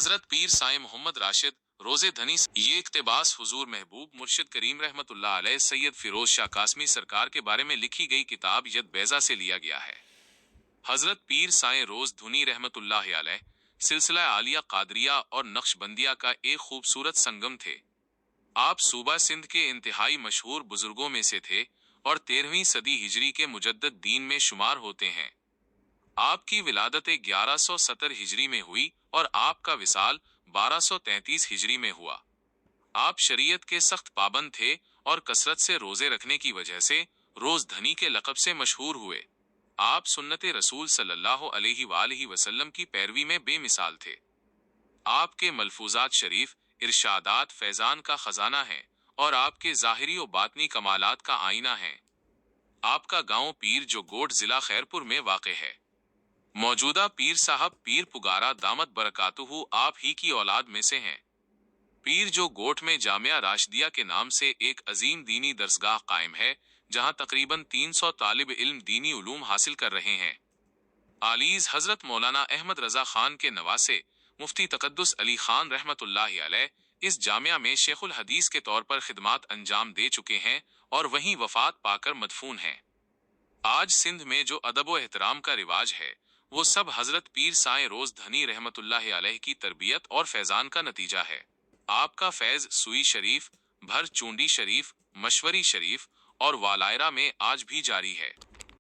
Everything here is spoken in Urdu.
حضرت پیر سائیں محمد راشد روزے دھنی یہ اقتباس حضور محبوب مرشد کریم رحمت اللہ علیہ سید فیروز شاہ قاسمی سرکار کے بارے میں لکھی گئی کتاب ید بیضہ سے لیا گیا ہے۔ حضرت پیر سائیں روز دھنی رحمت اللہ علیہ سلسلہ عالیہ قادریہ اور نقش بندیہ کا ایک خوبصورت سنگم تھے۔ آپ صوبہ سندھ کے انتہائی مشہور بزرگوں میں سے تھے اور 13ویں صدی ہجری کے مجدد دین میں شمار ہوتے ہیں۔ آپ کی ولادت 1170 ہجری میں ہوئی اور آپ کا وصال 1233 ہجری میں ہوا۔ آپ شریعت کے سخت پابند تھے اور کثرت سے روزے رکھنے کی وجہ سے روز دھنی کے لقب سے مشہور ہوئے۔ آپ سنت رسول صلی اللہ علیہ وآلہ وسلم کی پیروی میں بے مثال تھے۔ آپ کے ملفوظات شریف ارشادات فیضان کا خزانہ ہیں اور آپ کے ظاہری و باطنی کمالات کا آئینہ ہیں۔ آپ کا گاؤں پیر جو گوٹ ضلع خیرپور میں واقع ہے۔ موجودہ پیر صاحب پیر پگارا دامت برکاتہ آپ ہی کی اولاد میں سے ہیں۔ پیر جو گوٹ میں جامعہ راشدیہ کے نام سے ایک عظیم دینی درسگاہ قائم ہے جہاں تقریباً 300 طالب علم دینی علوم حاصل کر رہے ہیں۔ عالیز حضرت مولانا احمد رضا خان کے نواسے مفتی تقدس علی خان رحمت اللہ علیہ اس جامعہ میں شیخ الحدیث کے طور پر خدمات انجام دے چکے ہیں اور وہیں وفات پا کر مدفون ہیں۔ آج سندھ میں جو ادب و احترام کا رواج ہے وہ سب حضرت پیر سائیں روز دھنی رحمت اللہ علیہ کی تربیت اور فیضان کا نتیجہ ہے۔ آپ کا فیض سوئی شریف، بھر چونڈی شریف، مشوری شریف اور والائرہ میں آج بھی جاری ہے۔